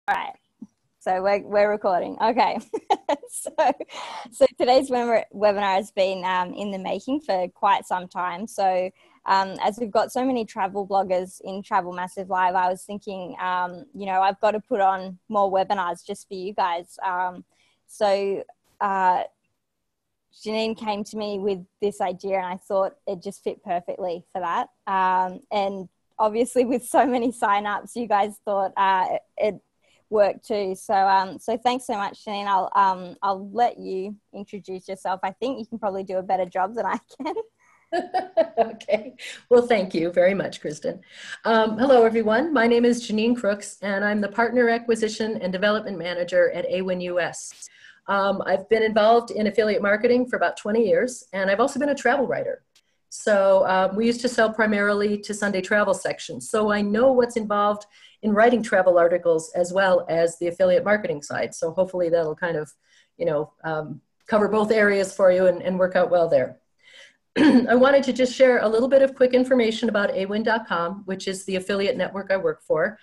All right. So we're recording. Okay. so today's webinar has been in the making for quite some time. So as we've got so many travel bloggers in Travel Massive Live, I was thinking, you know, I've got to put on more webinars just for you guys. Janine came to me with this idea and I thought it just fit perfectly for that. And obviously with so many signups, you guys thought it worked too. So thanks so much, Janine. I'll let you introduce yourself. I think you can probably do a better job than I can. Okay. Well, thank you very much, Kristen. Hello, everyone. My name is Janine Crooks, and I'm the Partner Acquisition and Development Manager at Awin US. I've been involved in affiliate marketing for about 20 years, and I've also been a travel writer. So we used to sell primarily to Sunday travel sections. So I know what's involved in writing travel articles as well as the affiliate marketing side. So hopefully that'll kind of, you know, cover both areas for you and work out well there. I wanted to just share a little bit of quick information about awin.com, which is the affiliate network I work for.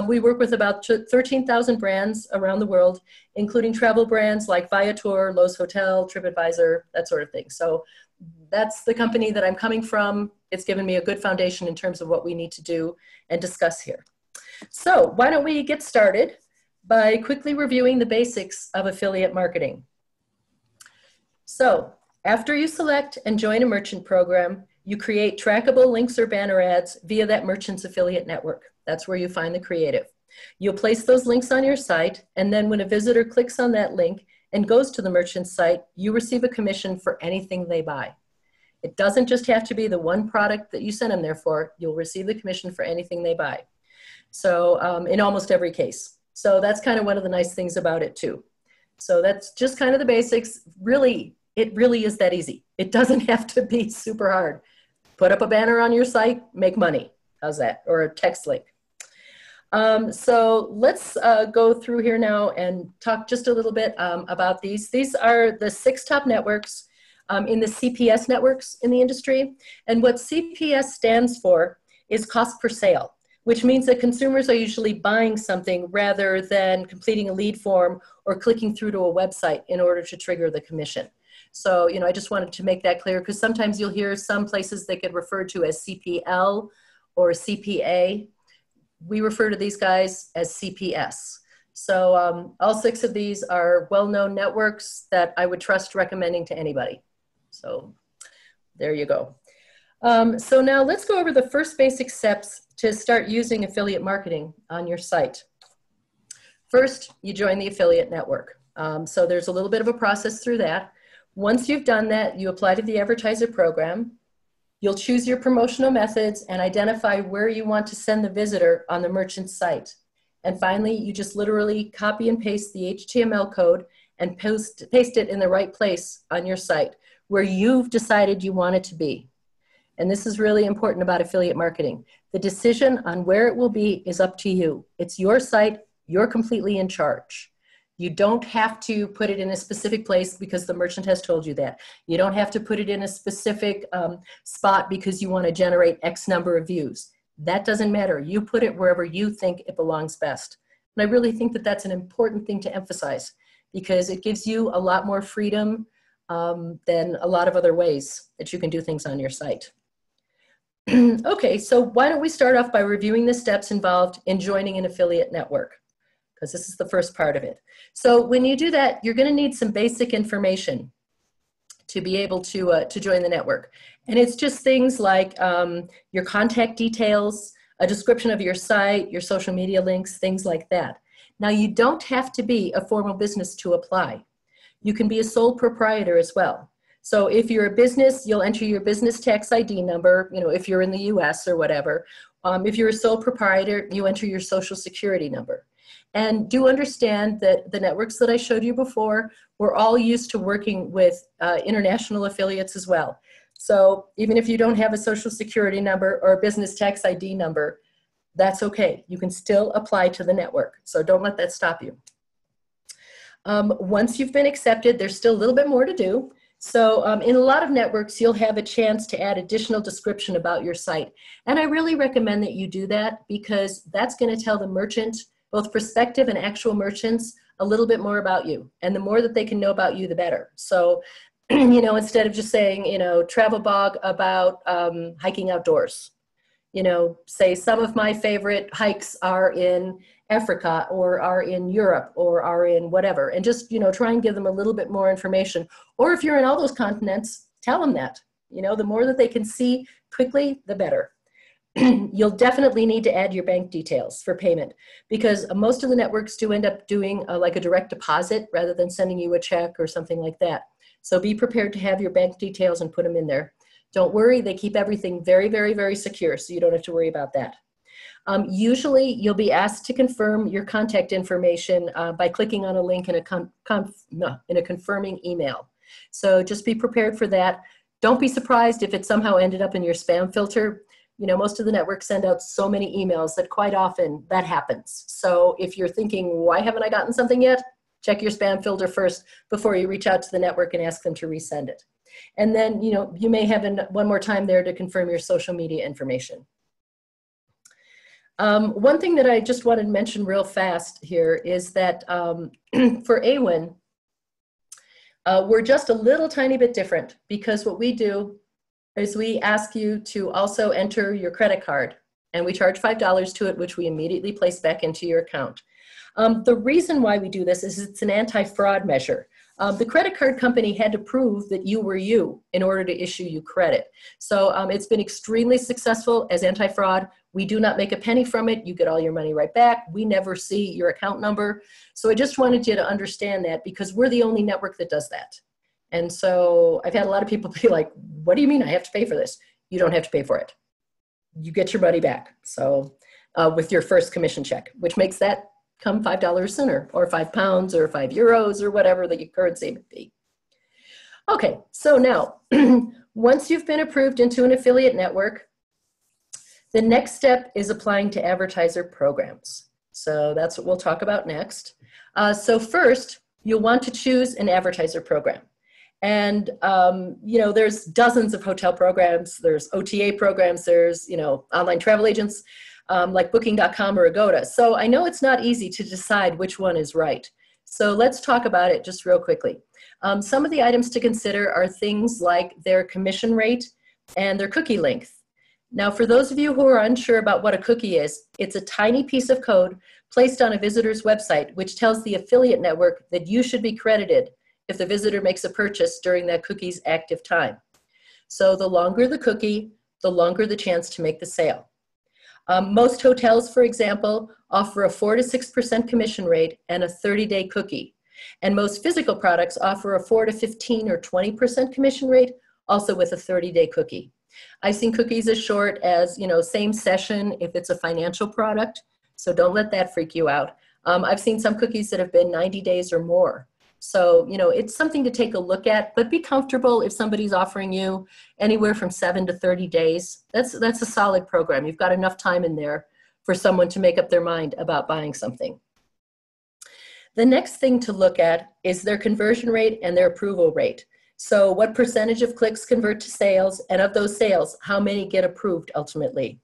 We work with about 13,000 brands around the world, including travel brands like Viator, Lowe's Hotel, TripAdvisor, that sort of thing. So that's the company that I'm coming from. It's given me a good foundation in terms of what we need to do and discuss here. So why don't we get started by quickly reviewing the basics of affiliate marketing. So after you select and join a merchant program, you create trackable links or banner ads via that merchant's affiliate network. That's where you find the creative. You'll place those links on your site, and then when a visitor clicks on that link and goes to the merchant's site, you receive a commission for anything they buy. It doesn't just have to be the one product that you sent them there for. You'll receive the commission for anything they buy. So in almost every case. So that's kind of one of the nice things about it too. So that's just kind of the basics. Really, it really is that easy. It doesn't have to be super hard. Put up a banner on your site, make money. How's that? Or a text link. So let's go through here now and talk just a little bit about these. These are the 6 top networks in the CPS networks in the industry. And what CPS stands for is cost per sale, which means that consumers are usually buying something rather than completing a lead form or clicking through to a website in order to trigger the commission. So, you know, I just wanted to make that clear because sometimes you'll hear some places that get referred to as CPL or CPA. We refer to these guys as CPS. So all 6 of these are well-known networks that I would trust recommending to anybody. So there you go. So now let's go over the first basic steps to start using affiliate marketing on your site. First, you join the affiliate network. So there's a little bit of a process through that. Once you've done that, you apply to the advertiser program. You'll choose your promotional methods and identify where you want to send the visitor on the merchant's site. And finally, you just literally copy and paste the HTML code and paste it in the right place on your site where you've decided you want it to be. And this is really important about affiliate marketing. The decision on where it will be is up to you. It's your site, you're completely in charge. You don't have to put it in a specific place because the merchant has told you that. You don't have to put it in a specific spot because you want to generate X number of views. That doesn't matter. You put it wherever you think it belongs best. And I really think that that's an important thing to emphasize because it gives you a lot more freedom than a lot of other ways that you can do things on your site. Okay, so why don't we start off by reviewing the steps involved in joining an affiliate network, because this is the first part of it. So when you do that, you're going to need some basic information to be able to join the network. And it's just things like your contact details, a description of your site, your social media links, things like that. Now, you don't have to be a formal business to apply. You can be a sole proprietor as well. So if you're a business, you'll enter your business tax ID number, you know, if you're in the US or whatever. If you're a sole proprietor, you enter your social security number. And do understand that the networks that I showed you before, we're all used to working with international affiliates as well. So even if you don't have a social security number or a business tax ID number, that's okay. You can still apply to the network. So don't let that stop you. Once you've been accepted, there's still a little bit more to do. So in a lot of networks, you'll have a chance to add additional description about your site. And I really recommend that you do that because that's going to tell the merchant both prospective and actual merchants a little bit more about you. And the more that they can know about you, the better. So, instead of just saying, travel blog about hiking outdoors, say some of my favorite hikes are in Africa or are in Europe or are in whatever, and just, try and give them a little bit more information. Or if you're in all those continents, tell them that, the more that they can see quickly, the better. You'll definitely need to add your bank details for payment, because most of the networks do end up doing like a direct deposit rather than sending you a check or something like that. So be prepared to have your bank details and put them in there. Don't worry, they keep everything very, very, very secure, so you don't have to worry about that. Usually, you'll be asked to confirm your contact information by clicking on a link in a confirming email. So just be prepared for that. Don't be surprised if it somehow ended up in your spam filter. Most of the networks send out so many emails that quite often that happens. So if you're thinking, why haven't I gotten something yet? Check your spam filter first before you reach out to the network and ask them to resend it. And then, you may have one more time there to confirm your social media information. One thing that I just wanted to mention real fast here is that for Awin, we're just a little tiny bit different, because what we do is we ask you to also enter your credit card, and we charge $5 to it, which we immediately place back into your account. The reason why we do this is it's an anti-fraud measure. The credit card company had to prove that you were you in order to issue you credit. So it's been extremely successful as anti-fraud. We do not make a penny from it. You get all your money right back. We never see your account number. So I just wanted you to understand that, because we're the only network that does that. And so I've had a lot of people be like, what do you mean I have to pay for this? You don't have to pay for it. You get your money back. So with your first commission check, which makes that come $5 sooner, or £5 or €5 or whatever the currency may be. Okay, so now, once you've been approved into an affiliate network, the next step is applying to advertiser programs. So that's what we'll talk about next. So first, you'll want to choose an advertiser program. And, there's dozens of hotel programs, there's OTA programs, there's, online travel agents, like booking.com or Agoda. So I know it's not easy to decide which one is right. So let's talk about it just real quickly. Some of the items to consider are things like their commission rate and their cookie length. Now, for those of you who are unsure about what a cookie is, it's a tiny piece of code placed on a visitor's website, which tells the affiliate network that you should be credited if the visitor makes a purchase during that cookie's active time. So the longer the cookie, the longer the chance to make the sale. Most hotels, for example, offer a 4 to 6% commission rate and a 30-day cookie. And most physical products offer a 4 to 15 or 20% commission rate, also with a 30-day cookie. I've seen cookies as short as, same session if it's a financial product, so don't let that freak you out. I've seen some cookies that have been 90 days or more. So, it's something to take a look at, but be comfortable if somebody's offering you anywhere from 7 to 30 days. That's a solid program. You've got enough time in there for someone to make up their mind about buying something. The next thing to look at is their conversion rate and their approval rate. So what percentage of clicks convert to sales, and of those sales, how many get approved ultimately?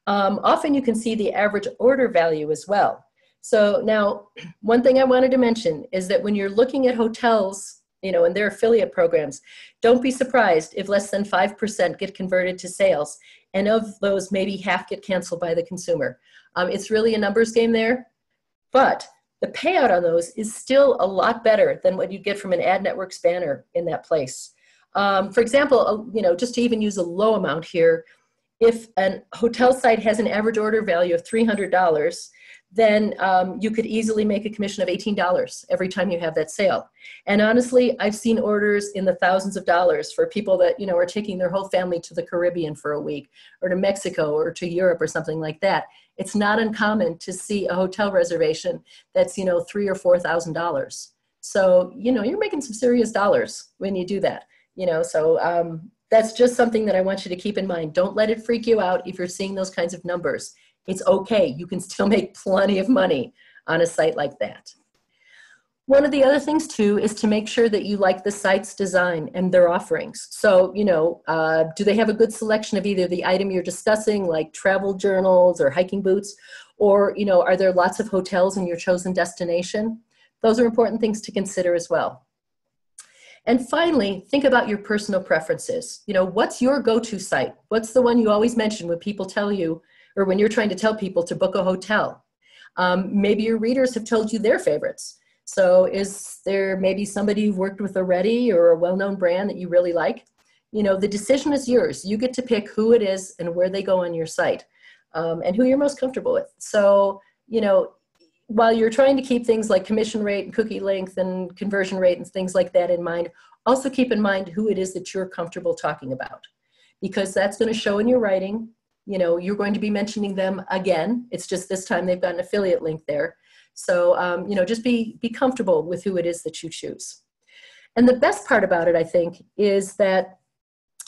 Often you can see the average order value as well. So now, one thing I wanted to mention is that when you're looking at hotels, and their affiliate programs, don't be surprised if less than 5% get converted to sales, and of those, maybe half get canceled by the consumer. It's really a numbers game there, but the payout on those is still a lot better than what you'd get from an ad network's banner in that place. For example, just to even use a low amount here, if a hotel site has an average order value of $300, then you could easily make a commission of $18 every time you have that sale. And honestly, I've seen orders in the thousands of dollars for people that, are taking their whole family to the Caribbean for a week, or to Mexico, or to Europe, or something like that. It's not uncommon to see a hotel reservation that's, $3,000 or $4,000. So, you're making some serious dollars when you do that, so that's just something that I want you to keep in mind. Don't let it freak you out if you're seeing those kinds of numbers. It's okay. You can still make plenty of money on a site like that. One of the other things too is to make sure that you like the site's design and their offerings. So, do they have a good selection of either the item you're discussing, like travel journals or hiking boots, Or, you know, are there lots of hotels in your chosen destination? Those are important things to consider as well. And finally, think about your personal preferences. You know, what's your go-to site? What's the one you always mention when people tell you, or when you're trying to tell people to book a hotel? Maybe your readers have told you their favorites. So is there maybe somebody you've worked with already or a well-known brand that you really like? You know, the decision is yours. You get to pick who it is and where they go on your site, and who you're most comfortable with. So, you know, while you're trying to keep things like commission rate and cookie length and conversion rate and things like that in mind, also keep in mind who it is that you're comfortable talking about, because that's going to show in your writing. You know, you're going to be mentioning them again. It's just this time they've got an affiliate link there. So, you know, just be comfortable with who it is that you choose. And the best part about it, I think, is that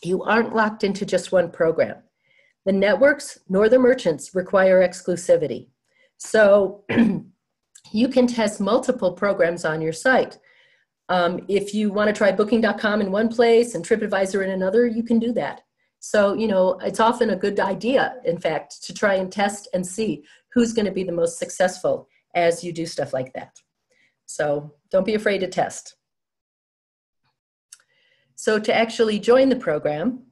you aren't locked into just one program. The networks nor the merchants require exclusivity. So you can test multiple programs on your site. If you want to try booking.com in one place and TripAdvisor in another, you can do that. So, you know, it's often a good idea, in fact, to try and test and see who's going to be the most successful as you do stuff like that. So don't be afraid to test. So to actually join the program,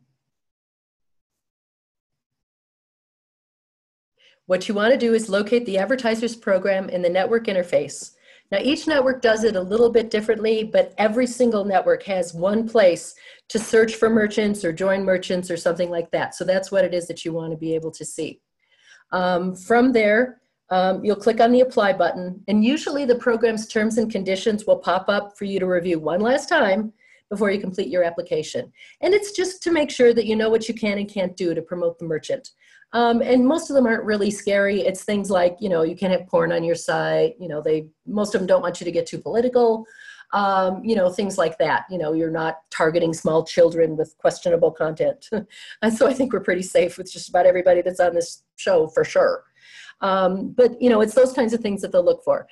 what you want to do is locate the advertisers program in the network interface. Now, each network does it a little bit differently, but every single network has one place to search for merchants or join merchants or something like that. So that's what it is that you want to be able to see. From there, you'll click on the apply button, and usually the program's terms and conditions will pop up for you to review one last time before you complete your application. And it's just to make sure that you know what you can and can't do to promote the merchant. And most of them aren't really scary. It's things like, you know, you can't have porn on your site. You know, most of them don't want you to get too political. You know, things like that. You know, you're not targeting small children with questionable content. And so I think we're pretty safe with just about everybody that's on this show for sure. But, you know, it's those kinds of things that they'll look for.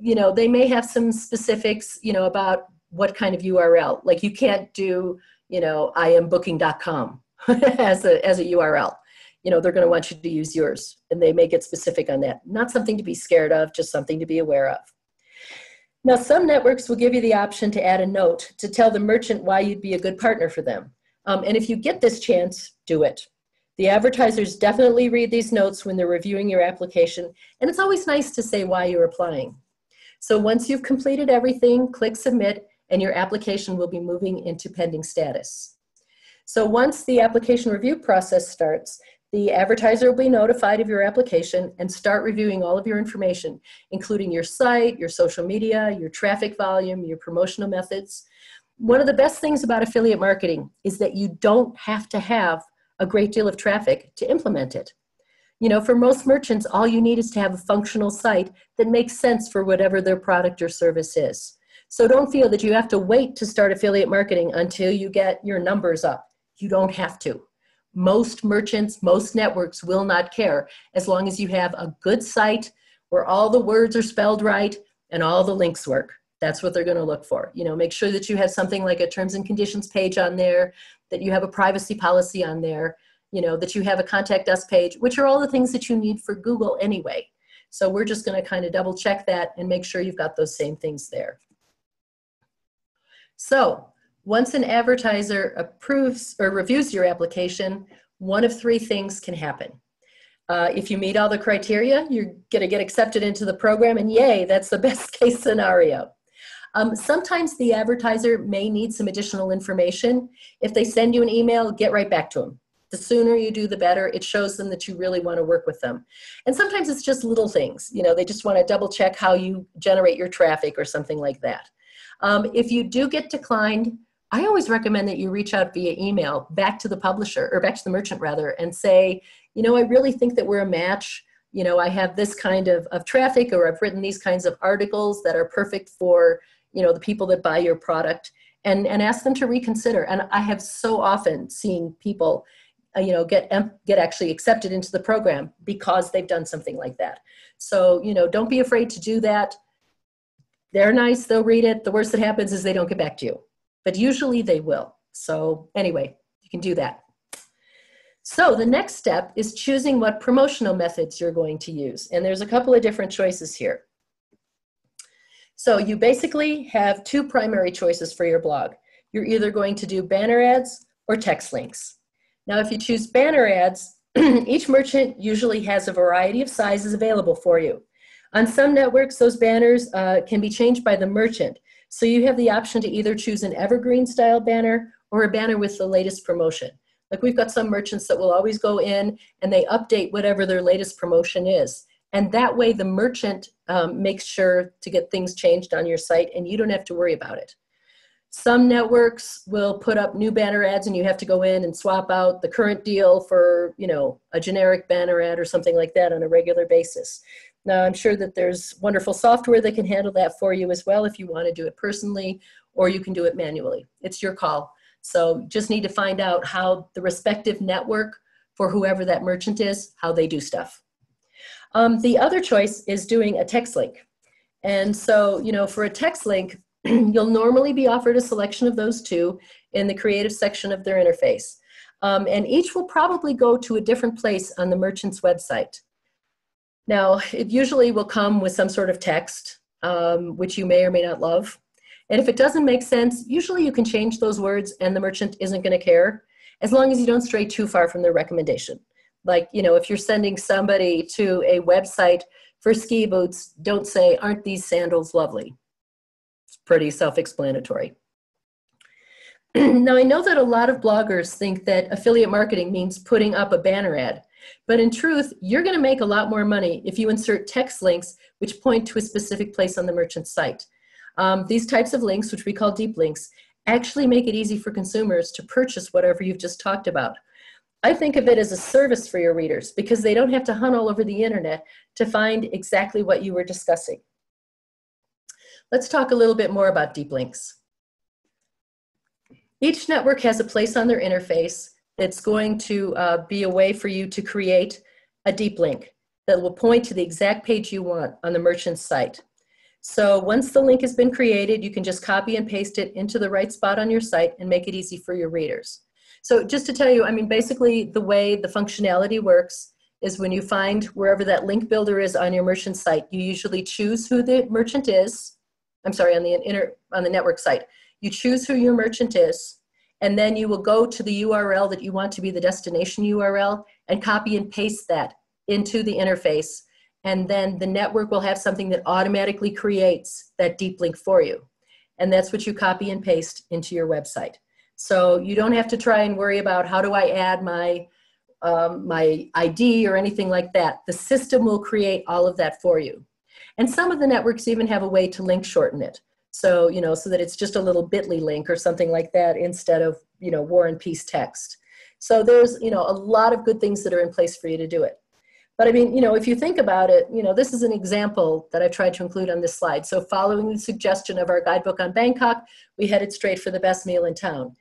You know, they may have some specifics, you know, about what kind of URL. Like you can't do, you know, iambooking.com as a URL. You know, they're going to want you to use yours, and they may get specific on that. Not something to be scared of, just something to be aware of. Now, some networks will give you the option to add a note to tell the merchant why you'd be a good partner for them. And if you get this chance, do it. The advertisers definitely read these notes when they're reviewing your application, and it's always nice to say why you're applying. So once you've completed everything, click submit, and your application will be moving into pending status. So once the application review process starts, the advertiser will be notified of your application and start reviewing all of your information, including your site, your social media, your traffic volume, your promotional methods. One of the best things about affiliate marketing is that you don't have to have a great deal of traffic to implement it. You know, for most merchants, all you need is to have a functional site that makes sense for whatever their product or service is. So don't feel that you have to wait to start affiliate marketing until you get your numbers up. You don't have to. Most merchants, most networks will not care as long as you have a good site where all the words are spelled right and all the links work. That's what they're going to look for. You know, make sure that you have something like a terms and conditions page on there, that you have a privacy policy on there, you know, that you have a contact us page, which are all the things that you need for Google anyway. So we're just going to kind of double check that and make sure you've got those same things there. So once an advertiser approves or reviews your application, one of three things can happen. If you meet all the criteria, you're going to get accepted into the program, and yay, that's the best case scenario. Sometimes the advertiser may need some additional information. If they send you an email, get right back to them. The sooner you do, the better. It shows them that you really want to work with them. And sometimes it's just little things. You know, they just want to double check how you generate your traffic or something like that. If you do get declined, I always recommend that you reach out via email back to the publisher, or back to the merchant rather, and say, you know, I really think that we're a match. You know, I have this kind of traffic, or I've written these kinds of articles that are perfect for, you know, the people that buy your product, and ask them to reconsider. And I have so often seen people, you know, get actually accepted into the program because they've done something like that. So, you know, don't be afraid to do that. They're nice, they'll read it. The worst that happens is they don't get back to you. But usually they will. So anyway, you can do that. So the next step is choosing what promotional methods you're going to use. And there's a couple of different choices here. So you basically have two primary choices for your blog. You're either going to do banner ads or text links. Now, if you choose banner ads, each merchant usually has a variety of sizes available for you. On some networks, those banners can be changed by the merchant. So you have the option to either choose an evergreen style banner or a banner with the latest promotion. Like we've got some merchants that will always go in and they update whatever their latest promotion is. And that way the merchant makes sure to get things changed on your site and you don't have to worry about it. Some networks will put up new banner ads and you have to go in and swap out the current deal for, you know, a generic banner ad or something like that on a regular basis. Now, I'm sure that there's wonderful software that can handle that for you as well if you want to do it personally, or you can do it manually. It's your call. So just need to find out how the respective network for whoever that merchant is, how they do stuff. The other choice is doing a text link. And so, you know, for a text link, you'll normally be offered a selection of those two in the creative section of their interface. And each will probably go to a different place on the merchant's website. Now, it usually will come with some sort of text, which you may or may not love. And if it doesn't make sense, usually you can change those words and the merchant isn't going to care, as long as you don't stray too far from their recommendation. Like, you know, if you're sending somebody to a website for ski boots, don't say, "Aren't these sandals lovely?" It's pretty self-explanatory. Now, I know that a lot of bloggers think that affiliate marketing means putting up a banner ad. But in truth, you're going to make a lot more money if you insert text links which point to a specific place on the merchant's site. These types of links, which we call deep links, actually make it easy for consumers to purchase whatever you've just talked about. I think of it as a service for your readers because they don't have to hunt all over the internet to find exactly what you were discussing. Let's talk a little bit more about deep links. Each network has a place on their interface that's going to be a way for you to create a deep link that will point to the exact page you want on the merchant's site. So once the link has been created, you can just copy and paste it into the right spot on your site and make it easy for your readers. So just to tell you, I mean, basically the way the functionality works is when you find wherever that link builder is on your merchant site, you usually choose who the merchant is. I'm sorry, on the network site. You choose who your merchant is, and then you will go to the URL that you want to be the destination URL and copy and paste that into the interface. And then the network will have something that automatically creates that deep link for you. And that's what you copy and paste into your website. So you don't have to try and worry about how do I add my ID or anything like that. The system will create all of that for you. And some of the networks even have a way to link shorten it. So, you know, so that it's just a little bit.ly link or something like that instead of, you know, War and Peace text. So there's, you know, a lot of good things that are in place for you to do it. But I mean, you know, if you think about it, you know, this is an example that I tried to include on this slide. So following the suggestion of our guidebook on Bangkok, we headed straight for the best meal in town.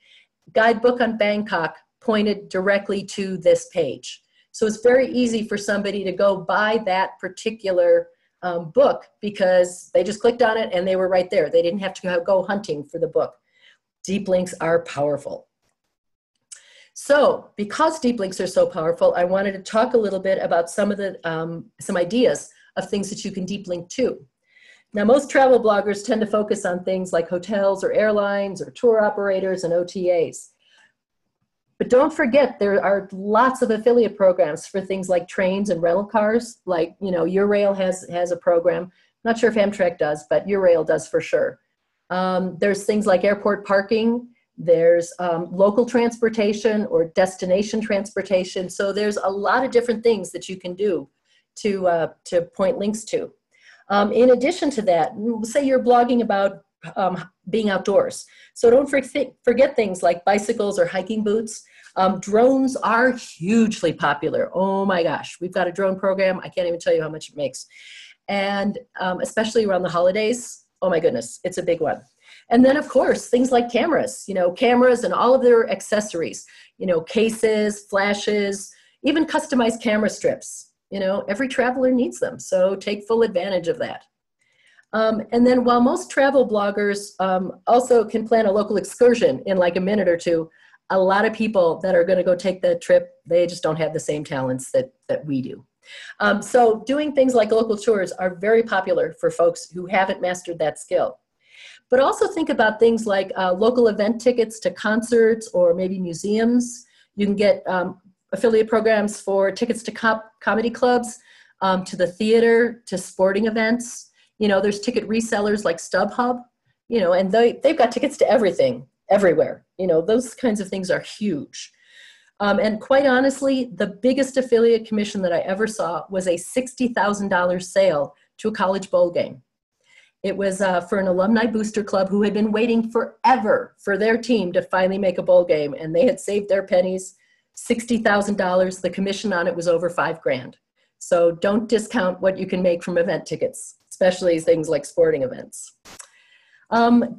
Guidebook on Bangkok pointed directly to this page. So it's very easy for somebody to go buy that particular book because they just clicked on it and they were right there. They didn't have to go hunting for the book. Deep links are powerful. So because deep links are so powerful, I wanted to talk a little bit about some of the some ideas of things that you can deep link to. Now, most travel bloggers tend to focus on things like hotels or airlines or tour operators and OTAs. But don't forget, there are lots of affiliate programs for things like trains and rental cars. Like, you know, Eurail has a program. I'm not sure if Amtrak does, but Eurail does for sure. There's things like airport parking. There's local transportation or destination transportation. So there's a lot of different things that you can do to point links to. In addition to that, say you're blogging about being outdoors. So don't forget things like bicycles or hiking boots. Drones are hugely popular. Oh my gosh, we've got a drone program. I can't even tell you how much it makes. And especially around the holidays, oh my goodness, it's a big one. And then of course, things like cameras, you know, cameras and all of their accessories, you know, cases, flashes, even customized camera strips. You know, every traveler needs them, so take full advantage of that. And then while most travel bloggers also can plan a local excursion in like a minute or two, a lot of people that are going to go take that trip, they just don't have the same talents that we do. So doing things like local tours are very popular for folks who haven't mastered that skill. But also think about things like local event tickets to concerts or maybe museums. You can get affiliate programs for tickets to comedy clubs, to the theater, to sporting events. You know, there's ticket resellers like StubHub, you know, and they've got tickets to everything, everywhere. You know, those kinds of things are huge. And quite honestly, the biggest affiliate commission that I ever saw was a $60,000 sale to a college bowl game. It was for an alumni booster club who had been waiting forever for their team to finally make a bowl game, and they had saved their pennies. $60,000. The commission on it was over $5,000. So don't discount what you can make from event tickets, especially things like sporting events.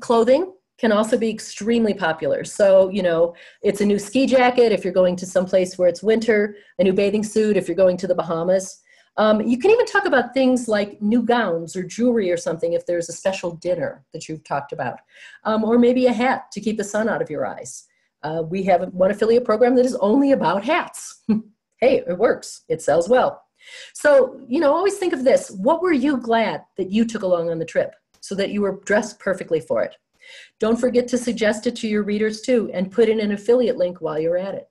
Clothing can also be extremely popular. So, you know, it's a new ski jacket if you're going to some place where it's winter, a new bathing suit if you're going to the Bahamas. You can even talk about things like new gowns or jewelry or something if there's a special dinner that you've talked about, or maybe a hat to keep the sun out of your eyes. We have one affiliate program that is only about hats. Hey, it works. It sells well. So, you know, always think of this. What were you glad that you took along on the trip so that you were dressed perfectly for it? Don't forget to suggest it to your readers too, and put in an affiliate link while you're at it.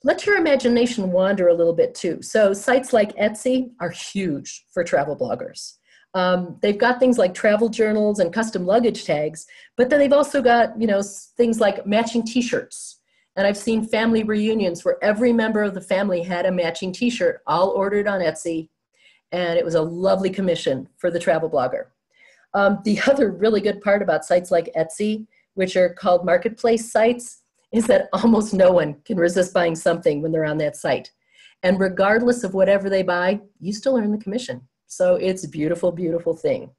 Let your imagination wander a little bit too. So sites like Etsy are huge for travel bloggers. They've got things like travel journals and custom luggage tags, but then they've also got, you know, things like matching t-shirts. And I've seen family reunions where every member of the family had a matching t-shirt, all ordered on Etsy. And it was a lovely commission for the travel blogger. The other really good part about sites like Etsy, which are called marketplace sites, is that almost no one can resist buying something when they're on that site. And regardless of whatever they buy, you still earn the commission. So it's a beautiful, beautiful thing.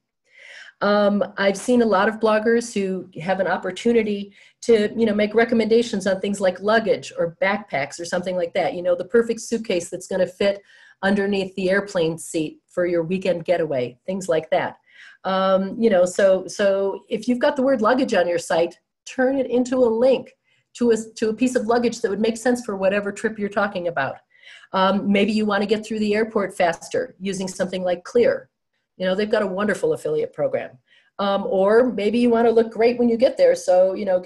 I've seen a lot of bloggers who have an opportunity to, you know, make recommendations on things like luggage or backpacks or something like that. You know, the perfect suitcase that's going to fit underneath the airplane seat for your weekend getaway, things like that. You know, so if you've got the word luggage on your site, turn it into a link to a piece of luggage that would make sense for whatever trip you're talking about. Maybe you want to get through the airport faster using something like Clear. You know, they've got a wonderful affiliate program. Or maybe you want to look great when you get there. So, you know,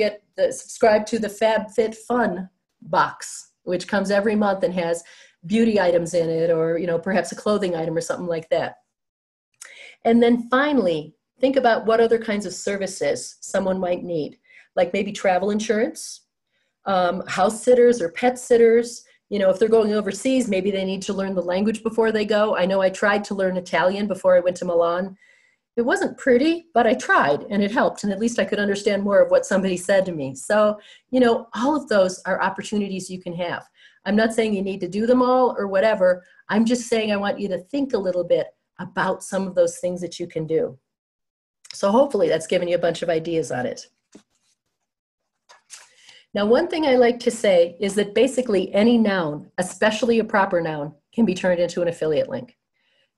subscribe to the FabFitFun box, which comes every month and has beauty items in it, or, you know, perhaps a clothing item or something like that. And then finally, think about what other kinds of services someone might need, like maybe travel insurance, house sitters or pet sitters. You know, if they're going overseas, maybe they need to learn the language before they go. I know I tried to learn Italian before I went to Milan. It wasn't pretty, but I tried and it helped. And at least I could understand more of what somebody said to me. So, you know, all of those are opportunities you can have. I'm not saying you need to do them all or whatever. I'm just saying I want you to think a little bit about some of those things that you can do. So hopefully that's given you a bunch of ideas on it. Now, one thing I like to say is that basically any noun, especially a proper noun, can be turned into an affiliate link.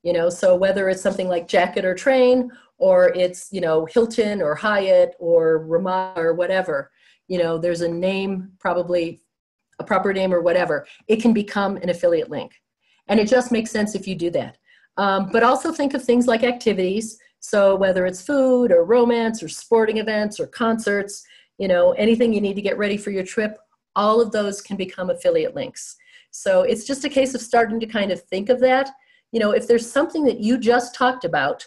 You know, so whether it's something like jacket or train, or it's, you know, Hilton or Hyatt or Ramada or whatever, you know, there's a name, probably a proper name or whatever, it can become an affiliate link. And it just makes sense if you do that. But also think of things like activities. So whether it's food or romance or sporting events or concerts, you know, anything you need to get ready for your trip, all of those can become affiliate links. So it's just a case of starting to kind of think of that. You know, if there's something that you just talked about,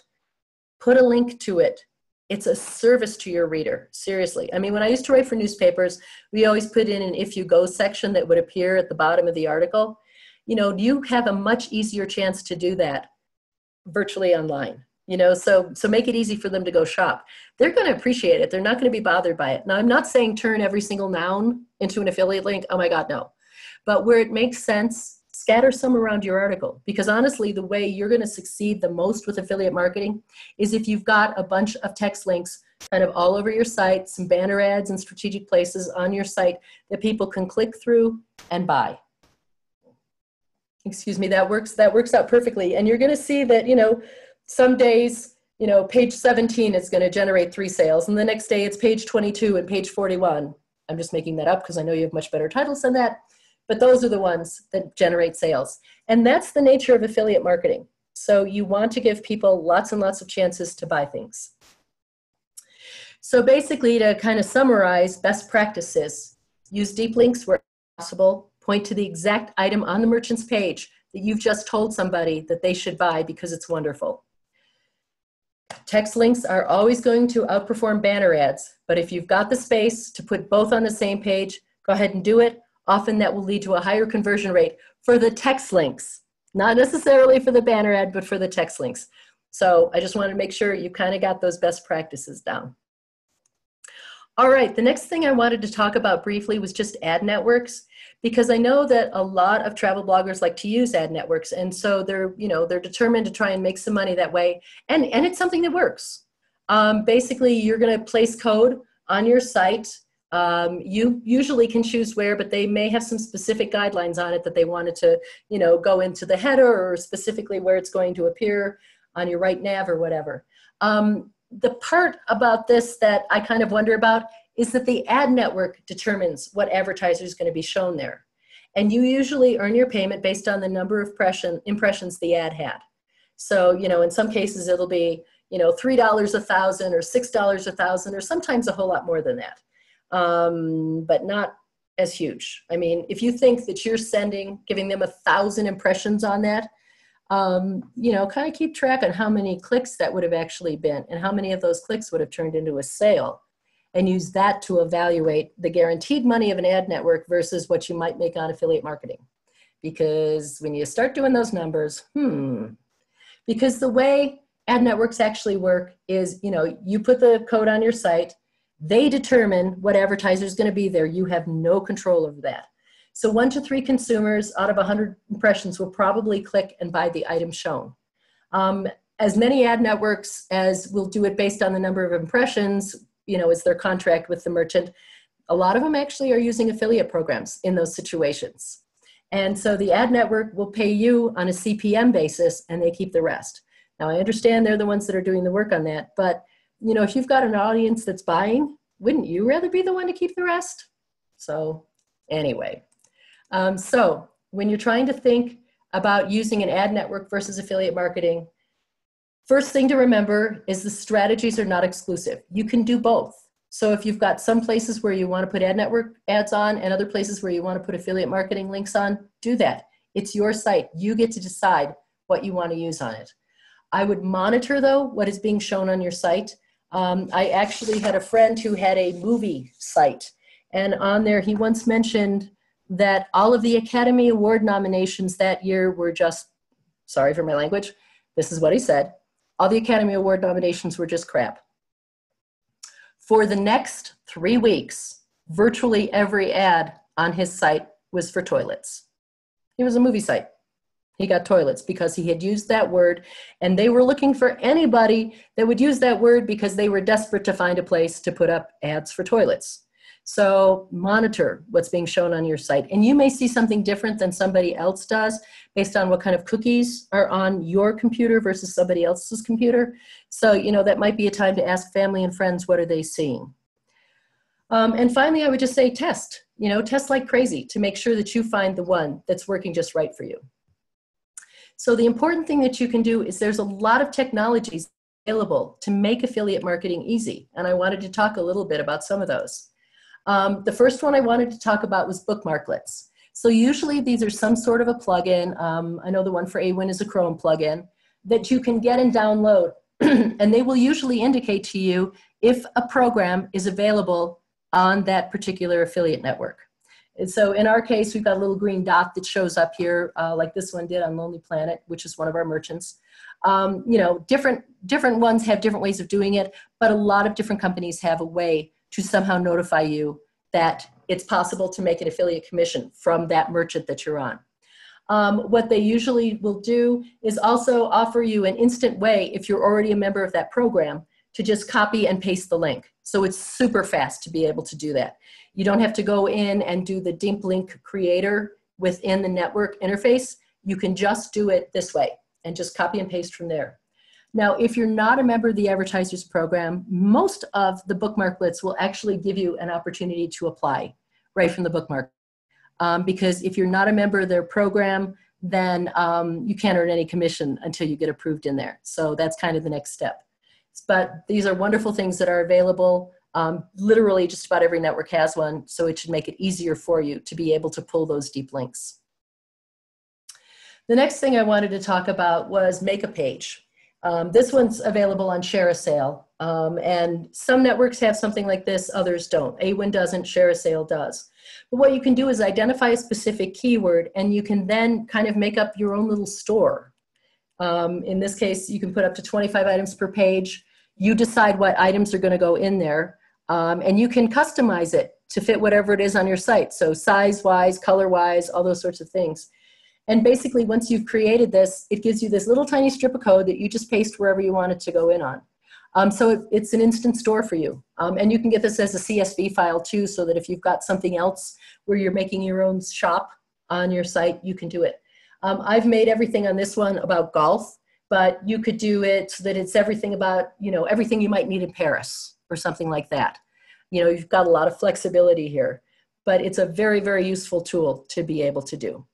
put a link to it. It's a service to your reader, seriously. I mean, when I used to write for newspapers, we always put in an if you go section that would appear at the bottom of the article. You know, you have a much easier chance to do that virtually online. You know, so make it easy for them to go shop. They're going to appreciate it. They're not going to be bothered by it. Now, I'm not saying turn every single noun into an affiliate link. Oh my God, no. But where it makes sense, scatter some around your article. Because honestly, the way you're going to succeed the most with affiliate marketing is if you've got a bunch of text links kind of all over your site, some banner ads and strategic places on your site that people can click through and buy. Excuse me, that works out perfectly. And you're going to see that, you know, some days, you know, page 17 is going to generate 3 sales, and the next day it's page 22 and page 41. I'm just making that up because I know you have much better titles than that. But those are the ones that generate sales. And that's the nature of affiliate marketing. So you want to give people lots and lots of chances to buy things. So basically, to kind of summarize best practices, use deep links where possible, point to the exact item on the merchant's page that you've just told somebody that they should buy because it's wonderful. Text links are always going to outperform banner ads, but if you've got the space to put both on the same page, go ahead and do it. Often that will lead to a higher conversion rate for the text links, not necessarily for the banner ad, but for the text links. So I just wanted to make sure you kind of got those best practices down. All right, the next thing I wanted to talk about briefly was just ad networks, because I know that a lot of travel bloggers like to use ad networks, and so they're determined to try and make some money that way, and it's something that works. Basically, you're going to place code on your site. You usually can choose where, but they may have some specific guidelines on it that they wanted to, go into the header or specifically where it's going to appear on your right nav or whatever. The part about this that I kind of wonder about is that the ad network determines what advertiser is going to be shown there. And you usually earn your payment based on the number of impressions the ad had. So, in some cases it'll be, $3 1,000 or $6 1,000 or sometimes a whole lot more than that. But not as huge. I mean, if you think that you're giving them 1,000 impressions on that, kind of keep track on how many clicks that would have actually been and how many of those clicks would have turned into a sale, and use that to evaluate the guaranteed money of an ad network versus what you might make on affiliate marketing. Because when you start doing those numbers, because the way ad networks actually work is, you put the code on your site, they determine what advertiser is going to be there. You have no control over that. So 1 to 3 consumers out of 100 impressions will probably click and buy the item shown. As many ad networks as will do it based on the number of impressions, is their contract with the merchant. A lot of them actually are using affiliate programs in those situations. And so the ad network will pay you on a CPM basis and they keep the rest. Now I understand they're the ones that are doing the work on that, but if you've got an audience that's buying, wouldn't you rather be the one to keep the rest? So anyway. So when you're trying to think about using an ad network versus affiliate marketing, first thing to remember is the strategies are not exclusive. You can do both. So if you've got some places where you want to put ad network ads on and other places where you want to put affiliate marketing links on, do that. It's your site. You get to decide what you want to use on it. I would monitor, though, what is being shown on your site. I actually had a friend who had a movie site, and on there he once mentioned that all of the Academy Award nominations that year were just, sorry for my language, this is what he said, all the Academy Award nominations were just crap. For the next 3 weeks, virtually every ad on his site was for toilets. It was a movie site. He got toilets because he had used that word, and they were looking for anybody that would use that word because they were desperate to find a place to put up ads for toilets. So monitor what's being shown on your site. And you may see something different than somebody else does based on what kind of cookies are on your computer versus somebody else's computer. So, that might be a time to ask family and friends, what are they seeing? And finally, I would just say test. Test like crazy to make sure that you find the one that's working just right for you. So the important thing that you can do is there's a lot of technologies available to make affiliate marketing easy. And I wanted to talk a little bit about some of those. The first one I wanted to talk about was Bookmarklets. So usually these are some sort of a plugin. I know the one for Awin is a Chrome plugin that you can get and download. And they will usually indicate to you if a program is available on that particular affiliate network. And so in our case, we've got a little green dot that shows up here, like this one did on Lonely Planet, which is one of our merchants. Different ones have different ways of doing it, but a lot of different companies have a way to somehow notify you that it's possible to make an affiliate commission from that merchant that you're on. What they usually will do is also offer you an instant way, if you're already a member of that program, to just copy and paste the link. So it's super fast to be able to do that. You don't have to go in and do the deeplink creator within the network interface. You can just do it this way and just copy and paste from there. Now, if you're not a member of the advertisers program, most of the bookmarklets will actually give you an opportunity to apply right from the bookmark. Because if you're not a member of their program, then you can't earn any commission until you get approved in there. So that's kind of the next step. But these are wonderful things that are available. Literally just about every network has one, so it should make it easier for you to be able to pull those deep links. The next thing I wanted to talk about was make a page. This one's available on Share a Sale, and some networks have something like this, others don't. Awin doesn't, Share a Sale does. But what you can do is identify a specific keyword, and you can then kind of make up your own little store. In this case, you can put up to 25 items per page. You decide what items are going to go in there, and you can customize it to fit whatever it is on your site. So size-wise, color-wise, all those sorts of things. And basically, once you've created this, it gives you this little tiny strip of code that you just paste wherever you want it to go in on. So it's an instant store for you. And you can get this as a CSV file too, so that if you've got something else where you're making your own shop on your site, you can do it. I've made everything on this one about golf, but you could do it so that it's everything about, you know, everything you might need in Paris or something like that. You know, you've got a lot of flexibility here, but it's a very, very useful tool to be able to do.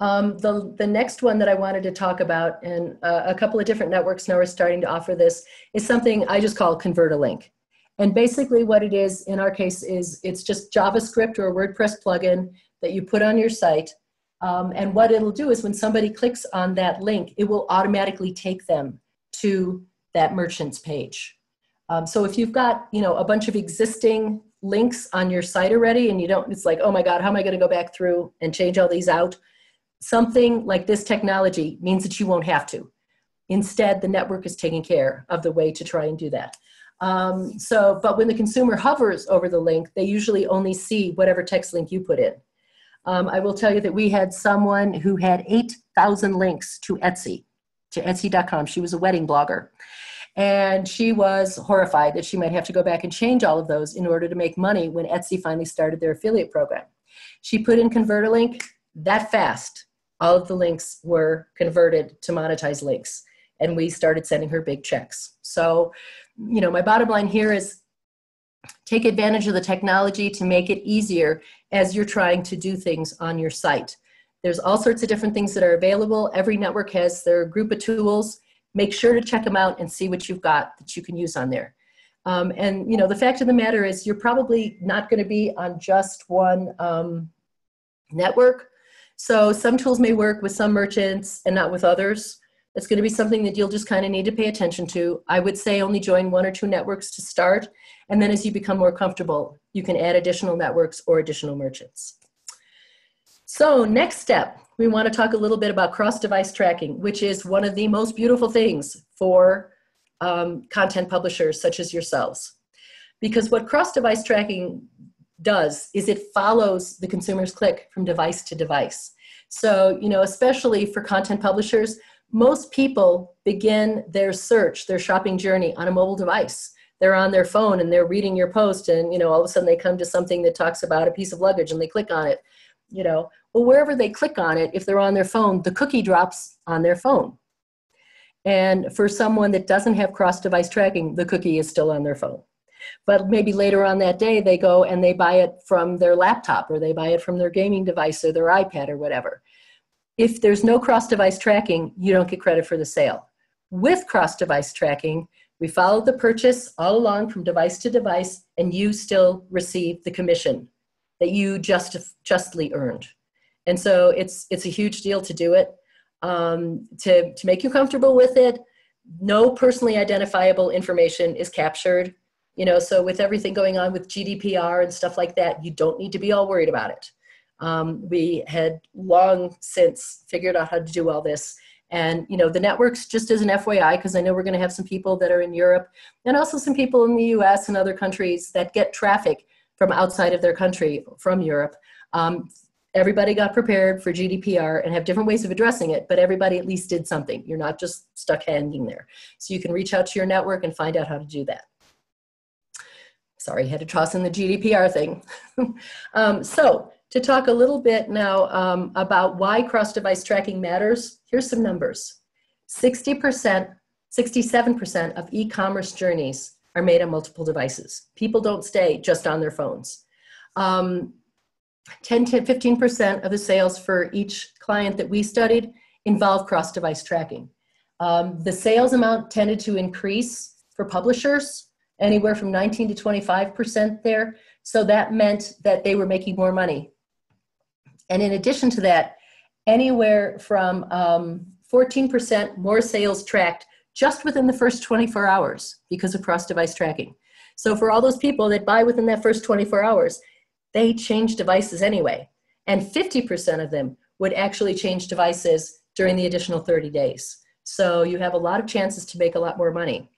The next one that I wanted to talk about, and a couple of different networks now are starting to offer this, is something I just call Convert a Link. And basically what it is, in our case, is it's just JavaScript or a WordPress plugin that you put on your site. And what it'll do is when somebody clicks on that link, it will automatically take them to that merchant's page. So if you've got, you know, a bunch of existing links on your site already, and you don't, it's like, oh my God, how am I going to go back through and change all these out? Something like this technology means that you won't have to. Instead, the network is taking care of the way to try and do that. But when the consumer hovers over the link, they usually only see whatever text link you put in. I will tell you that we had someone who had 8,000 links to Etsy.com. She was a wedding blogger. And she was horrified that she might have to go back and change all of those in order to make money when Etsy finally started their affiliate program. She put in Convert a Link that fast. All of the links were converted to monetized links, and we started sending her big checks. So, you know, my bottom line here is take advantage of the technology to make it easier as you're trying to do things on your site. There's all sorts of different things that are available. Every network has their group of tools. Make sure to check them out and see what you've got that you can use on there. And, you know, the fact of the matter is you're probably not going to be on just one network. So some tools may work with some merchants and not with others. It's going to be something that you'll just kind of need to pay attention to. I would say only join 1 or 2 networks to start. And then as you become more comfortable, you can add additional networks or additional merchants. So next step, we want to talk a little bit about cross-device tracking, which is one of the most beautiful things for content publishers such as yourselves. Because what cross-device tracking does is it follows the consumer's click from device to device. So, you know, especially for content publishers, most people begin their search, their shopping journey on a mobile device. They're on their phone and they're reading your post, and, you know, all of a sudden they come to something that talks about a piece of luggage and they click on it, you know. Well, wherever they click on it, if they're on their phone, the cookie drops on their phone. And for someone that doesn't have cross-device tracking, the cookie is still on their phone. But maybe later on that day, they go and they buy it from their laptop, or they buy it from their gaming device or their iPad or whatever. If there's no cross-device tracking, you don't get credit for the sale. With cross-device tracking, we follow the purchase all along from device to device, and you still receive the commission that you justly earned. And so it's a huge deal to do it. To make you comfortable with it, no personally identifiable information is captured. You know, so with everything going on with GDPR and stuff like that, you don't need to be all worried about it. We had long since figured out how to do all this. And, you know, the networks, just as an FYI, because I know we're going to have some people that are in Europe and also some people in the US and other countries that get traffic from outside of their country, from Europe. Everybody got prepared for GDPR and have different ways of addressing it, but everybody at least did something. You're not just stuck hanging there. So you can reach out to your network and find out how to do that. Sorry, I had to toss in the GDPR thing. So to talk a little bit now about why cross-device tracking matters, here's some numbers. 67% of e-commerce journeys are made on multiple devices. People don't stay just on their phones. 10 to 15% of the sales for each client that we studied involve cross-device tracking. The sales amount tended to increase for publishers, anywhere from 19 to 25% there. So that meant that they were making more money. And in addition to that, anywhere from 14% more sales tracked just within the first 24 hours because of cross-device tracking. So for all those people that buy within that first 24 hours, they change devices anyway. And 50% of them would actually change devices during the additional 30 days. So you have a lot of chances to make a lot more money.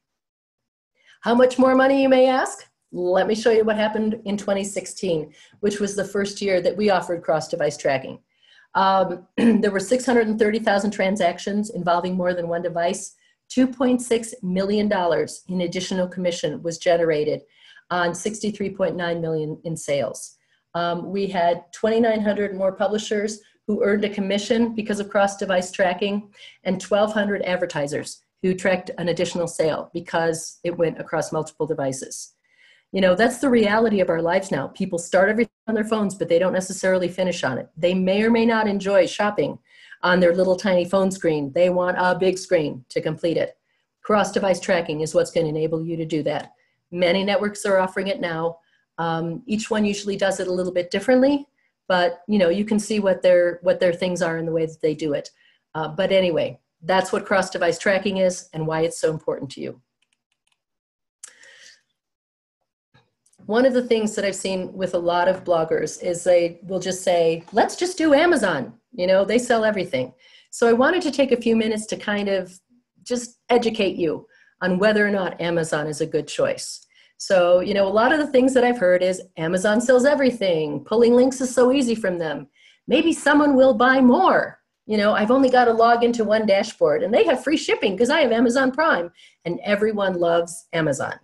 How much more money, you may ask? Let me show you what happened in 2016, which was the first year that we offered cross-device tracking. There were 630,000 transactions involving more than one device. $2.6 million in additional commission was generated on 63.9 million in sales. We had 2,900 more publishers who earned a commission because of cross-device tracking, and 1,200 advertisers who tracked an additional sale because it went across multiple devices. You know, that's the reality of our lives now. People start everything on their phones, but they don't necessarily finish on it. They may or may not enjoy shopping on their little tiny phone screen. They want a big screen to complete it. Cross-device tracking is what's going to enable you to do that. Many networks are offering it now. Each one usually does it a little bit differently, but you know, you can see what their things are in the way that they do it. But anyway, that's what cross-device tracking is and why it's so important to you. One of the things that I've seen with a lot of bloggers is they will just say, let's just do Amazon. You know, they sell everything. So I wanted to take a few minutes to kind of just educate you on whether or not Amazon is a good choice. So, you know, a lot of the things that I've heard is Amazon sells everything. Pulling links is so easy from them. Maybe someone will buy more. You know, I've only got to log into one dashboard and they have free shipping because I have Amazon Prime, and everyone loves Amazon.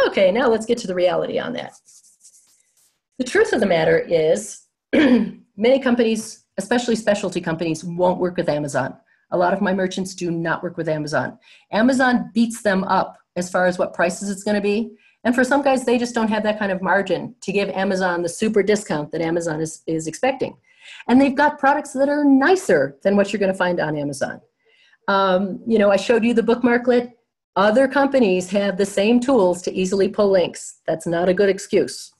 Okay, now let's get to the reality on that. The truth of the matter is many companies, especially specialty companies, won't work with Amazon. A lot of my merchants do not work with Amazon. Amazon beats them up as far as what prices it's going to be. And for some guys, they just don't have that kind of margin to give Amazon the super discount that Amazon is expecting. And they've got products that are nicer than what you're going to find on Amazon. You know, I showed you the Bookmarklet. Other companies have the same tools to easily pull links. That's not a good excuse.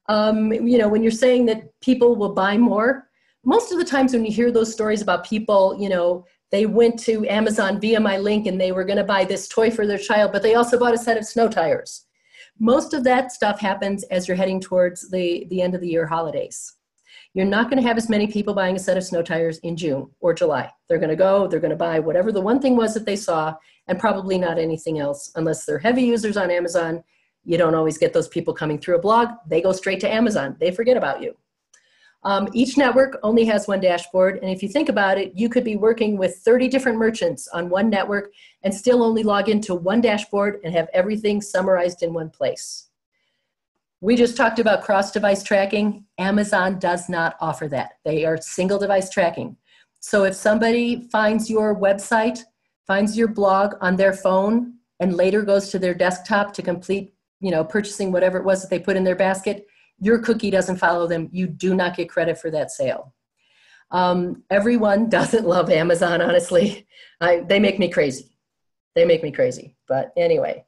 You know, when you're saying that people will buy more, most of the times when you hear those stories about people, you know, they went to Amazon via my link and they were going to buy this toy for their child, but they also bought a set of snow tires. Most of that stuff happens as you're heading towards the end of the year holidays. You're not going to have as many people buying a set of snow tires in June or July. They're going to go, they're going to buy whatever the one thing was that they saw, and probably not anything else. Unless they're heavy users on Amazon, you don't always get those people coming through a blog. They go straight to Amazon. They forget about you. Each network only has one dashboard, and if you think about it, you could be working with 30 different merchants on one network and still only log into one dashboard and have everything summarized in one place. We just talked about cross-device tracking. Amazon does not offer that. They are single device tracking. So if somebody finds your website, finds your blog on their phone, and later goes to their desktop to complete, you know, purchasing whatever it was that they put in their basket, your cookie doesn't follow them. You do not get credit for that sale. Everyone doesn't love Amazon, honestly. They make me crazy. They make me crazy. But anyway,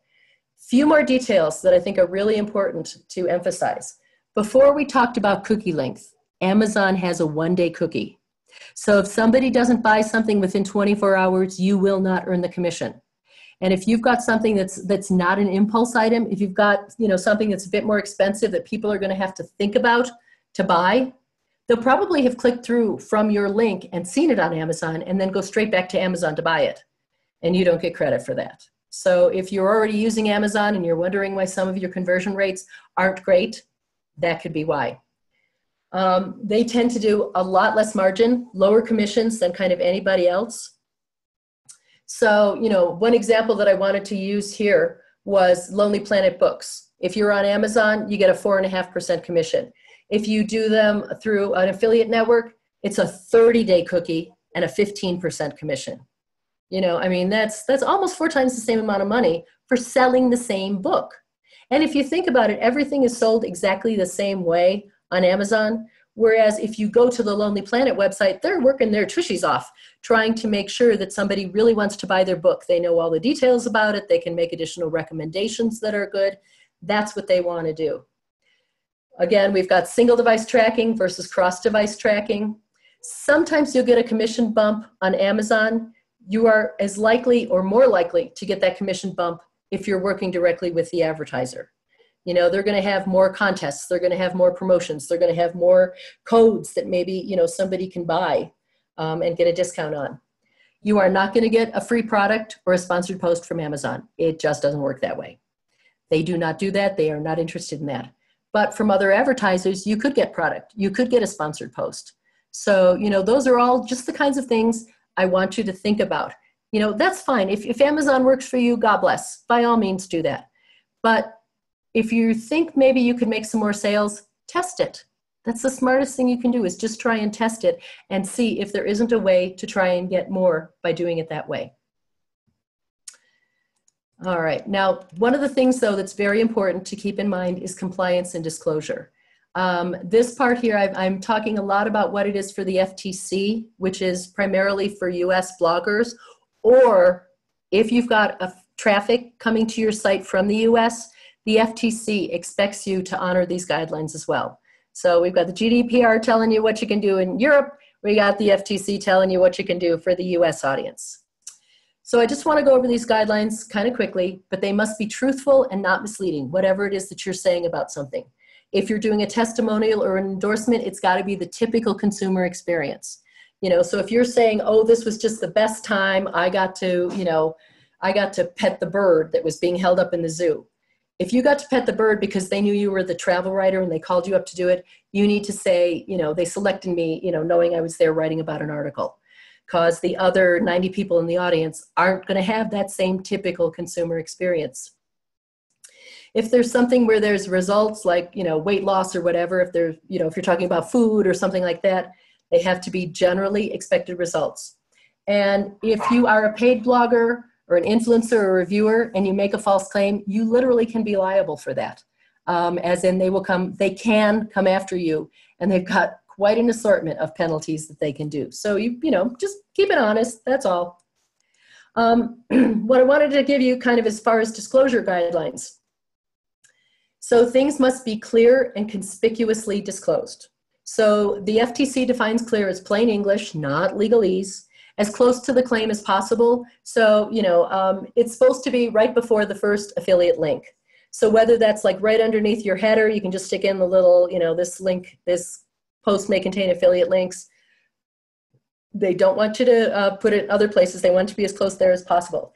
few more details that I think are really important to emphasize. Before we talked about cookie length, Amazon has a one-day cookie. So if somebody doesn't buy something within 24 hours, you will not earn the commission. And if you've got something that's not an impulse item, if you've got, you know, something that's a bit more expensive that people are going to have to think about to buy, they'll probably have clicked through from your link and seen it on Amazon and then go straight back to Amazon to buy it. And you don't get credit for that. So if you're already using Amazon and you're wondering why some of your conversion rates aren't great, that could be why. They tend to do a lot less margin, lower commissions than kind of anybody else. So, you know, one example that I wanted to use here was Lonely Planet Books. If you're on Amazon, you get a 4.5% commission. If you do them through an affiliate network, it's a 30-day cookie and a 15% commission. I mean, that's almost 4 times the same amount of money for selling the same book. And if you think about it, everything is sold exactly the same way on Amazon. Whereas if you go to the Lonely Planet website, they're working their tushies off, trying to make sure that somebody really wants to buy their book. They know all the details about it. They can make additional recommendations that are good. That's what they want to do. Again, we've got single device tracking versus cross device tracking. Sometimes you'll get a commission bump on Amazon. You are as likely or more likely to get that commission bump if you're working directly with the advertiser. They're going to have more contests. They're going to have more promotions. They're going to have more codes that maybe, somebody can buy and get a discount on. You are not going to get a free product or a sponsored post from Amazon. It just doesn't work that way. They do not do that. They are not interested in that. But from other advertisers, you could get product. You could get a sponsored post. So, those are all just the kinds of things I want you to think about. That's fine. If Amazon works for you, God bless. By all means, do that. But if you think maybe you could make some more sales, test it. That's the smartest thing you can do, is just try and test it and see if there isn't a way to try and get more by doing it that way. All right. Now, one of the things, though, that's very important to keep in mind is compliance and disclosure. This part here, I'm talking a lot about what it is for the FTC, which is primarily for US bloggers, or if you've got a traffic coming to your site from the US, the FTC expects you to honor these guidelines as well. So we've got the GDPR telling you what you can do in Europe. We got the FTC telling you what you can do for the US audience. So I just want to go over these guidelines kind of quickly, but they must be truthful and not misleading, whatever it is that you're saying about something. If you're doing a testimonial or an endorsement, it's got to be the typical consumer experience. So if you're saying, oh, this was just the best time, I got to pet the bird that was being held up in the zoo. If you got to pet the bird because they knew you were the travel writer and they called you up to do it, you need to say, they selected me, knowing I was there writing about an article. Because the other 90 people in the audience aren't going to have that same typical consumer experience. If there's something where there's results like, weight loss or whatever, if you're talking about food or something like that, they have to be generally expected results. And if you are a paid blogger or an influencer or a reviewer and you make a false claim, you literally can be liable for that. As in they can come after you, and they've got quite an assortment of penalties that they can do. So just keep it honest, that's all. What I wanted to give you kind of as far as disclosure guidelines. So things must be clear and conspicuously disclosed. So the FTC defines clear as plain English, not legalese, as close to the claim as possible. So, it's supposed to be right before the first affiliate link. So whether that's like right underneath your header, you can just stick in the little, this link, this post may contain affiliate links. They don't want you to put it in other places. They want it to be as close there as possible.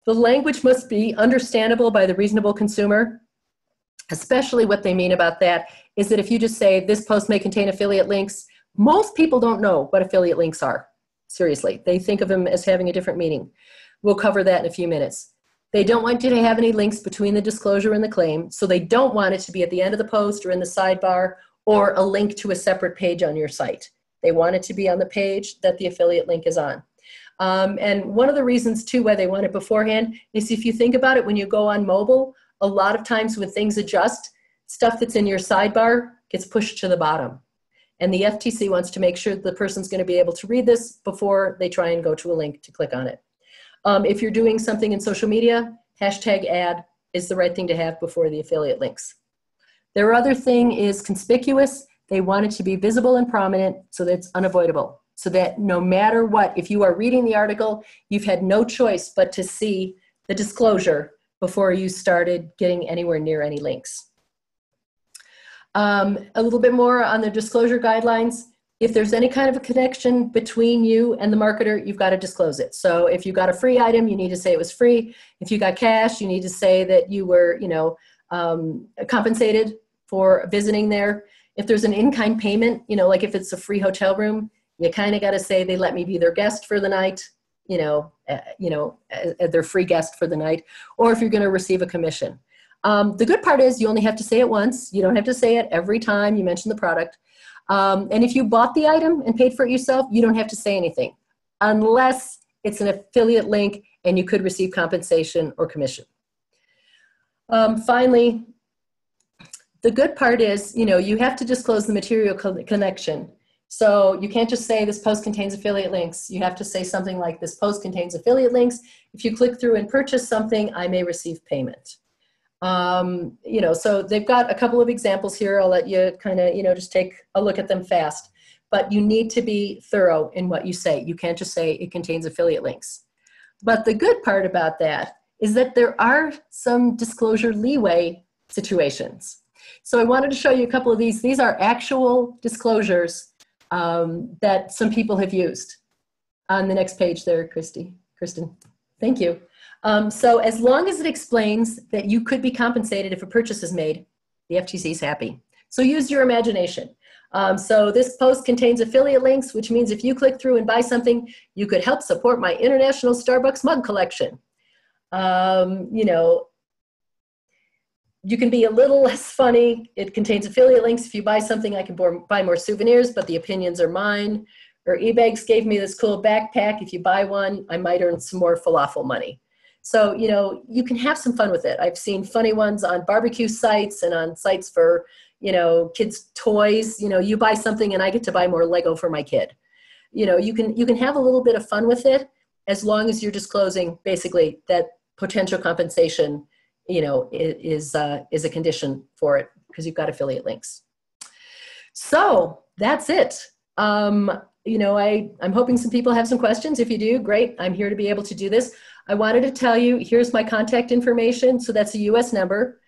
The language must be understandable by the reasonable consumer. Especially what they mean about that is that if you just say this post may contain affiliate links, most people don't know what affiliate links are. Seriously, they think of them as having a different meaning. We'll cover that in a few minutes. They don't want you to have any links between the disclosure and the claim, so they don't want it to be at the end of the post or in the sidebar or a link to a separate page on your site. They want it to be on the page that the affiliate link is on. And one of the reasons, too, why they want it beforehand is if you think about it, when you go on mobile, a lot of times when things adjust, stuff that's in your sidebar gets pushed to the bottom. And the FTC wants to make sure that the person's going to be able to read this before they try and go to a link to click on it. If you're doing something in social media, hashtag ad is the right thing to have before the affiliate links. Their other thing is conspicuous. They want it to be visible and prominent so that it's unavoidable. So that no matter what, if you are reading the article, you've had no choice but to see the disclosure before you started getting anywhere near any links. A little bit more on the disclosure guidelines. If there's any kind of a connection between you and the marketer, you've got to disclose it. So if you got a free item, you need to say it was free. If you got cash, you need to say that you were, compensated for visiting there. If there's an in-kind payment, like if it's a free hotel room, you kind of got to say they let me be their guest for the night. Their free guest for the night, or if you're going to receive a commission. The good part is you only have to say it once. You don't have to say it every time you mention the product. And if you bought the item and paid for it yourself, you don't have to say anything unless it's an affiliate link, and you could receive compensation or commission. Finally, the good part is, you have to disclose the material connection. So you can't just say this post contains affiliate links. You have to say something like, this post contains affiliate links. If you click through and purchase something, I may receive payment. So they've got a couple of examples here. I'll let you kind of, just take a look at them fast. But you need to be thorough in what you say. You can't just say it contains affiliate links. But the good part about that is that there are some disclosure leeway situations. So I wanted to show you a couple of these. These are actual disclosures that some people have used. On the next page there, Kristen. Thank you. So as long as it explains that you could be compensated if a purchase is made, the FTC is happy. So use your imagination. So this post contains affiliate links, which means if you click through and buy something, you could help support my international Starbucks mug collection. You can be a little less funny. It contains affiliate links. If you buy something, I can buy more souvenirs, but the opinions are mine. Or eBags gave me this cool backpack. If you buy one, I might earn some more falafel money. So, you can have some fun with it. I've seen funny ones on barbecue sites and on sites for, kids' toys. You buy something and I get to buy more Lego for my kid. You can have a little bit of fun with it as long as you're disclosing basically that potential compensation is a condition for it because you've got affiliate links. So that's it. I'm hoping some people have some questions. If you do, great. I'm here to be able to do this. I wanted to tell you, here's my contact information. So that's a US number.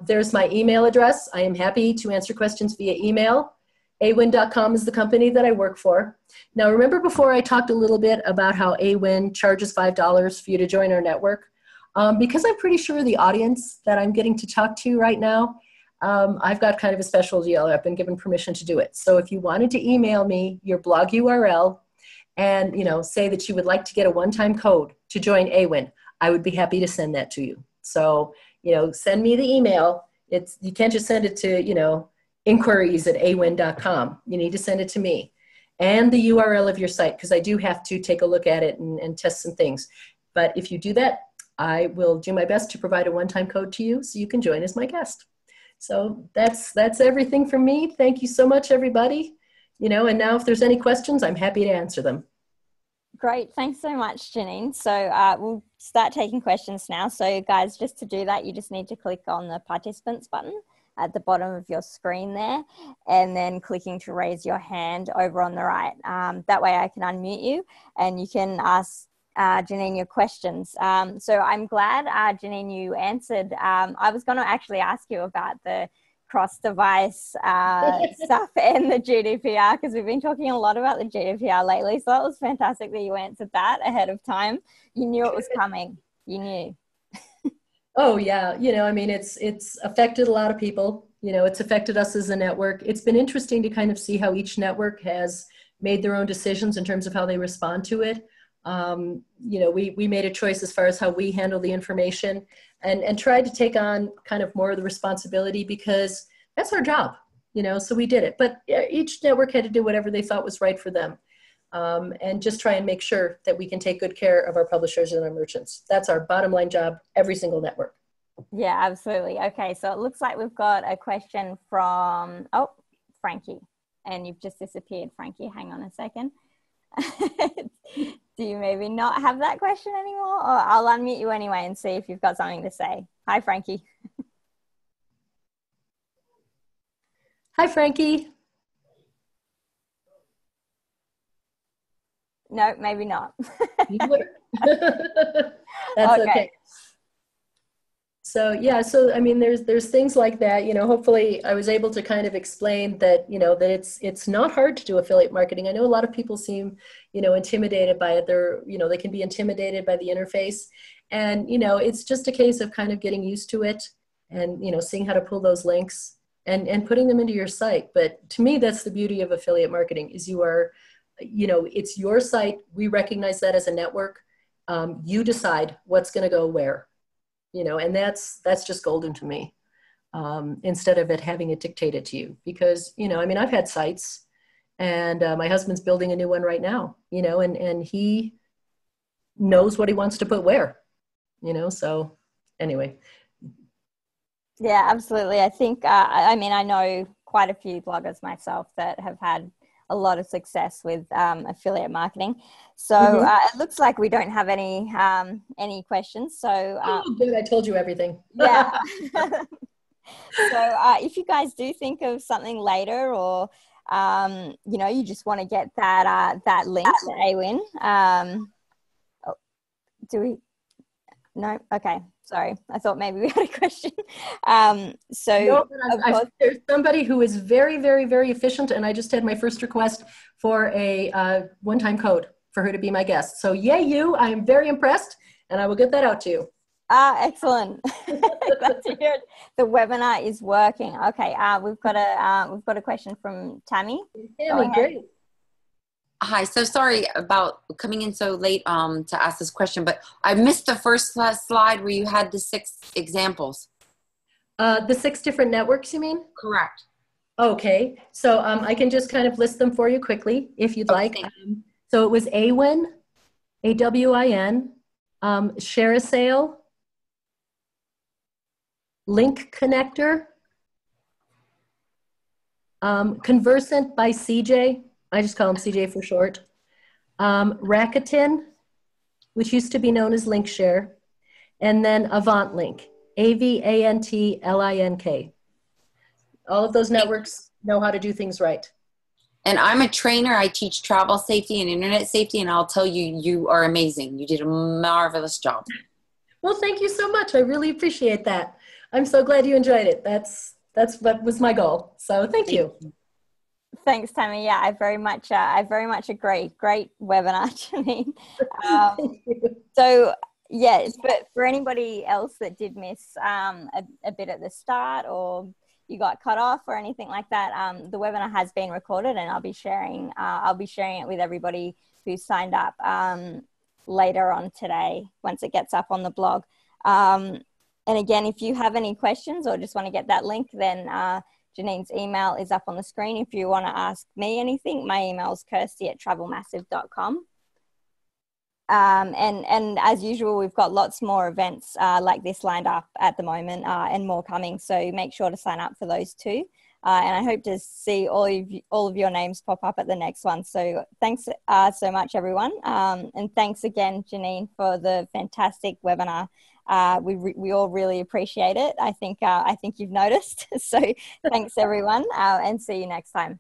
There's my email address. I am happy to answer questions via email. Awin.com is the company that I work for. Now, remember before I talked a little bit about how Awin charges $5 for you to join our network? Because I'm pretty sure the audience that I'm getting to talk to right now, I've got kind of a special deal. I've been given permission to do it. So if you wanted to email me your blog URL and say that you would like to get a one-time code to join Awin, I would be happy to send that to you. So send me the email. You can't just send it to inquiries@awin.com. You need to send it to me and the URL of your site because I do have to take a look at it and test some things. But if you do that, I will do my best to provide a one-time code to you so you can join as my guest. So that's everything from me. Thank you so much, everybody. And now if there's any questions, I'm happy to answer them. Great. Thanks so much, Janine. So we'll start taking questions now. So guys, just to do that, you just need to click on the participants button at the bottom of your screen there, and then clicking to raise your hand over on the right. That way I can unmute you and you can ask Janine your questions. So I'm glad, Janine, you answered. I was going to actually ask you about the cross-device stuff and the GDPR because we've been talking a lot about the GDPR lately. So that was fantastic that you answered that ahead of time. You knew it was coming. You knew. Oh yeah, it's affected a lot of people. It's affected us as a network. It's been interesting to kind of see how each network has made their own decisions in terms of how they respond to it. We made a choice as far as how we handle the information and tried to take on kind of more of the responsibility because that's our job, so we did it. But each network had to do whatever they thought was right for them. And just try and make sure that we can take good care of our publishers and our merchants. That's our bottom line job, every single network. Yeah, absolutely. Okay, so it looks like we've got a question from, Frankie. And you've just disappeared, Frankie. Hang on a second. Do you maybe not have that question anymore? Or I'll unmute you anyway and see if you've got something to say. Hi, Frankie. Hi, Frankie. No, maybe not. That's okay. So yeah, there's things like that. Hopefully I was able to kind of explain that that it's not hard to do affiliate marketing. I know a lot of people seem intimidated by it. They can be intimidated by the interface, and it's just a case of kind of getting used to it and seeing how to pull those links and putting them into your site. But to me, that's the beauty of affiliate marketing is you are, it's your site. We recognize that as a network. You decide what's going to go where. And that's just golden to me, instead of it having it dictated to you because, I've had sites and my husband's building a new one right now, and he knows what he wants to put where, you know, so anyway. Yeah, absolutely. I think, I mean, I know quite a few bloggers myself that have had a lot of success with affiliate marketing. So it looks like we don't have any questions. So Oh, good. I told you everything. yeah. So if you guys do think of something later, or you know, you just want to get that link to Awin, do we? No. Okay. Sorry. I thought maybe we had a question. So no, there's somebody who is very, very, very efficient, and I just had my first request for a one-time code for her to be my guest. So yay, you! I am very impressed, and I will get that out to you. Excellent. Glad to hear it. The webinar is working. Okay. We've got a question from Tammy. Tammy, great. Hi, so sorry about coming in so late to ask this question, but I missed the first slide where you had the 6 examples. The 6 different networks, you mean? Correct. Okay, so I can just kind of list them for you quickly if you'd like. So it was Awin, AWIN, Share a Sale, Link Connector, Conversant by CJ. I just call him CJ for short. Rakuten, which used to be known as LinkShare, and then AvantLink, AVANTLINK. All of those networks know how to do things right. And I'm a trainer. I teach travel safety and internet safety, and I'll tell you, you are amazing. You did a marvelous job. Well, thank you so much. I really appreciate that. I'm so glad you enjoyed it. That was my goal. So thank you. Thanks, Tammy. Yeah, I very much agree. Great webinar, Janine. So yeah, but for anybody else that did miss a bit at the start, or you got cut off or anything like that, the webinar has been recorded, and I'll be sharing it with everybody who signed up later on today once it gets up on the blog. And again, if you have any questions or just want to get that link, then Janine's email is up on the screen. If you want to ask me anything, my email is kirsty@travelmassive.com. And as usual, we've got lots more events like this lined up at the moment, and more coming. So make sure to sign up for those too. And I hope to see all of your names pop up at the next one. So thanks so much, everyone. And thanks again, Janine, for the fantastic webinar. We all really appreciate it. I think you've noticed. So thanks, everyone, and see you next time.